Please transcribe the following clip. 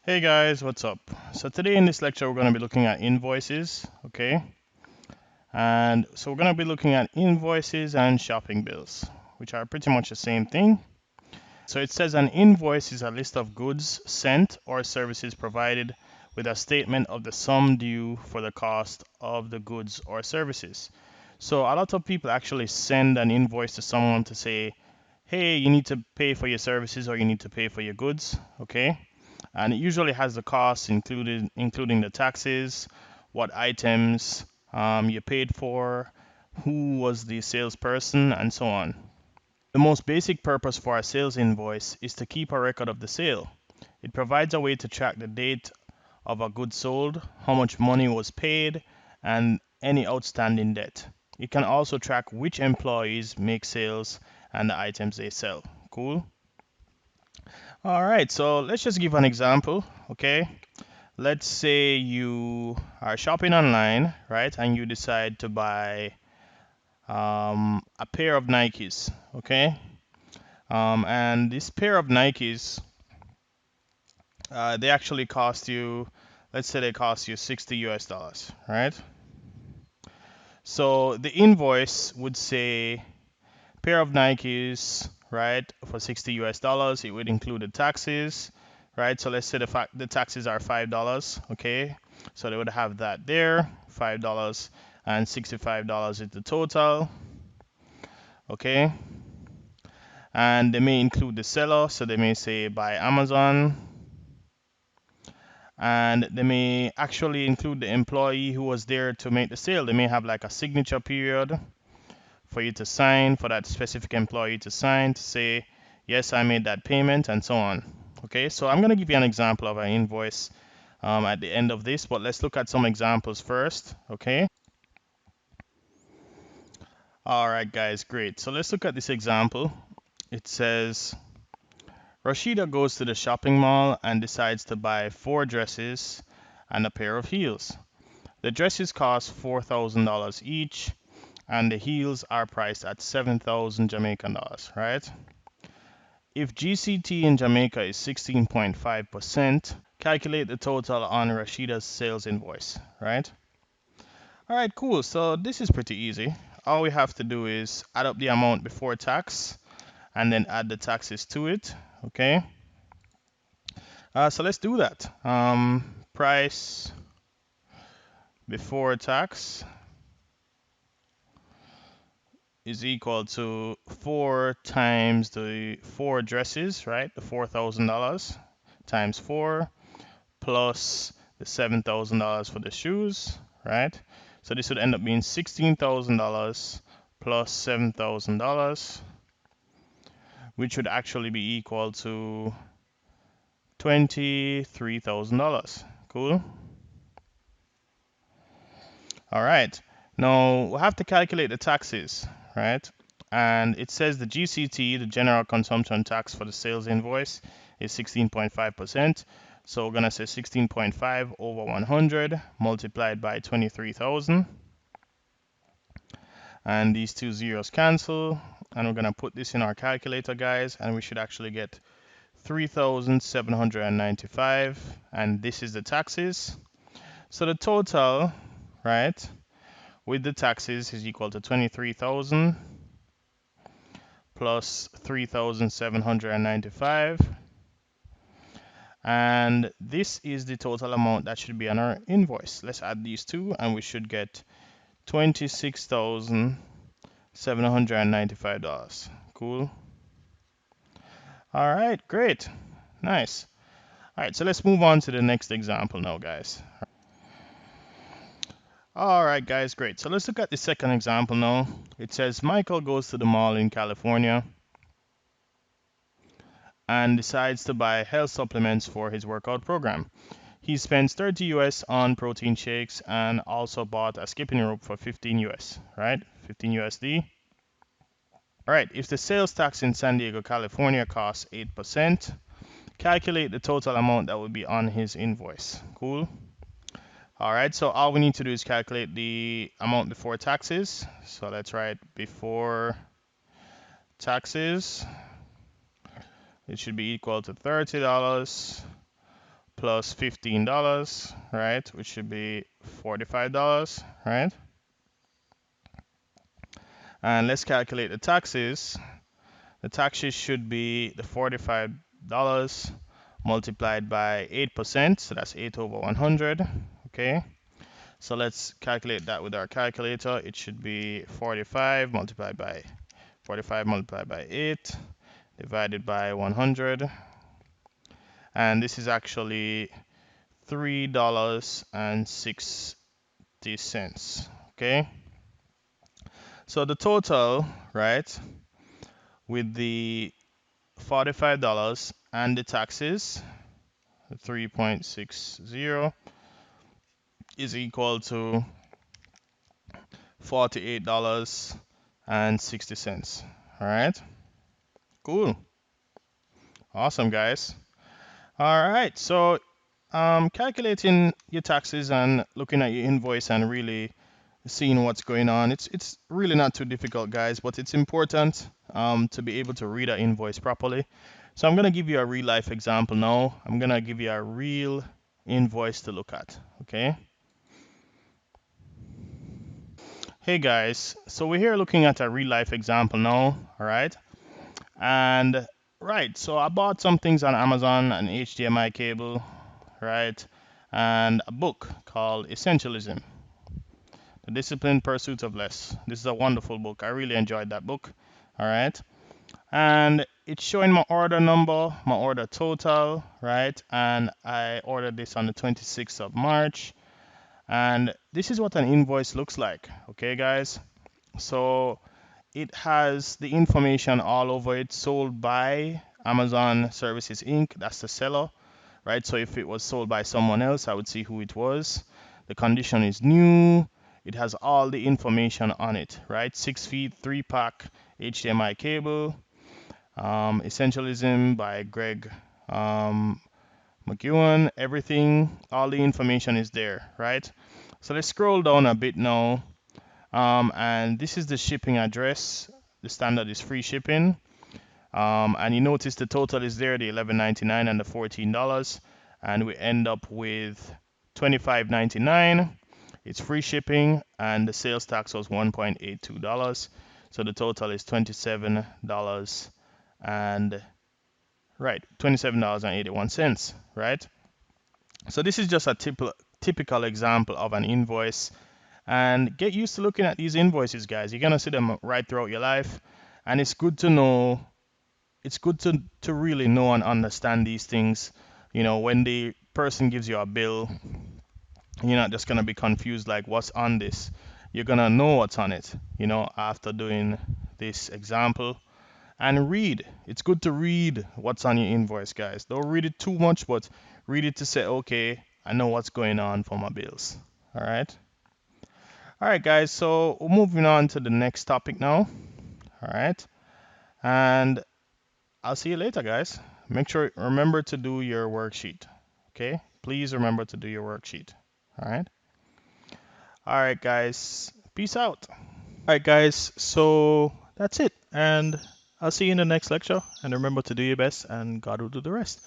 Hey guys, what's up? So today in this lecture we're going to be looking at invoices, okay? And so we're going to be looking at invoices and shopping bills, which are pretty much the same thing. So it says an invoice is a list of goods sent or services provided with a statement of the sum due for the cost of the goods or services. So a lot of people actually send an invoice to someone to say, hey, you need to pay for your services or you need to pay for your goods, okay? And it usually has the costs included, including the taxes, what items you paid for, who was the salesperson, and so on. The most basic purpose for a sales invoice is to keep a record of the sale. It provides a way to track the date of a good sold, how much money was paid, and any outstanding debt. It can also track which employees make sales and the items they sell. Cool? All right, so let's just give an example, okay? Let's say you are shopping online, right? And you decide to buy a pair of Nikes, okay? And this pair of Nikes, they actually cost you, let's say they cost you 60 US dollars, right? So the invoice would say pair of Nikes, right, for 60 US dollars. It would include the taxes, right? So let's say the taxes are $5, okay? So they would have that there, $5 and $65 is the total, okay? And they may include the seller, so they may say by Amazon, and they may actually include the employee who was there to make the sale. They may have like a signature period for you to sign, for that specific employee to sign to say, yes, I made that payment, and so on. Okay, so I'm going to give you an example of an invoice at the end of this, but let's look at some examples first. Okay. All right, guys, great. So let's look at this example. It says, Rashida goes to the shopping mall and decides to buy 4 dresses and a pair of heels. The dresses cost $4,000 each, and the heels are priced at 7,000 Jamaican dollars, right? If GCT in Jamaica is 16.5%, calculate the total on Rashida's sales invoice, right? All right, cool. So this is pretty easy. All we have to do is add up the amount before tax and then add the taxes to it, okay? So let's do that. Price before tax is equal to 4 times the 4 dresses, right? The $4,000 times 4 plus the $7,000 for the shoes, right? So this would end up being $16,000 plus $7,000, which would actually be equal to $23,000. Cool. All right. Now we'll have to calculate the taxes, right? And it says the GCT, the general consumption tax for the sales invoice, is 16.5%. So we're going to say 16.5 over 100 multiplied by 23,000. And these two zeros cancel. And we're going to put this in our calculator, guys. And we should actually get 3,795. And this is the taxes. So the total, right, with the taxes is equal to 23,000 plus 3,795. And this is the total amount that should be on our invoice. Let's add these two and we should get $26,795. Cool. All right, great. Nice. All right, so let's move on to the next example now, guys. All right, guys, great. So let's look at the second example now. It says Michael goes to the mall in California and decides to buy health supplements for his workout program. He spends 30 US on protein shakes and also bought a skipping rope for 15 US, right? 15 USD. All right, if the sales tax in San Diego, California costs 8%, calculate the total amount that would be on his invoice. Cool. All right, so all we need to do is calculate the amount before taxes. So let's write before taxes. It should be equal to $30 plus $15, right, which should be $45, right? And let's calculate the taxes. The taxes should be the $45 multiplied by 8%, so that's 8 over 100, okay? So let's calculate that with our calculator. It should be 45 multiplied by 8 divided by 100, and this is actually $3.60, okay? So the total, right, with the $45 and the taxes, 3.60, is equal to $48.60. All right, cool, awesome, guys. All right, so calculating your taxes and looking at your invoice and really seeing what's going on, it's really not too difficult, guys, but it's important to be able to read an invoice properly. So I'm gonna give you a real life example now. I'm gonna give you a real invoice to look at, okay? Hey guys, so we're here looking at a real life example now, all right? And right, so I bought some things on Amazon, an HDMI cable, right? And a book called Essentialism, The Disciplined Pursuit of Less. This is a wonderful book. I really enjoyed that book, all right? And it's showing my order number, my order total, right? And I ordered this on the 26th of March. And this is what an invoice looks like, okay, guys? So it has the information all over it, sold by Amazon Services Inc. That's the seller, right? So if it was sold by someone else, I would see who it was. The condition is new. It has all the information on it, right? 6 feet, 3-pack HDMI cable. Essentialism by Greg McEwen. Everything, all the information is there, right? So let's scroll down a bit now. And this is the shipping address. The standard is free shipping. And you notice the total is there, the $11.99 and the $14. And we end up with $25.99. It's free shipping, and the sales tax was $1.82. So the total is $27 and right, $27.81, right? So this is just a typical example of an invoice. And get used to looking at these invoices, guys. You're gonna see them right throughout your life, and it's good to know. It's good to really know and understand these things. You know, when the person gives you a bill, you're not just gonna be confused like what's on this. You're gonna know what's on it, you know, after doing this example. And read. It's good to read what's on your invoice, guys. Don't read it too much, but read it to say, okay, I know what's going on for my bills. All right. All right, guys. So we're moving on to the next topic now. All right. And I'll see you later, guys. Make sure, remember to do your worksheet. Okay. Please remember to do your worksheet. All right. All right, guys. Peace out. All right, guys. So that's it. And I'll see you in the next lecture. And remember to do your best, and God will do the rest.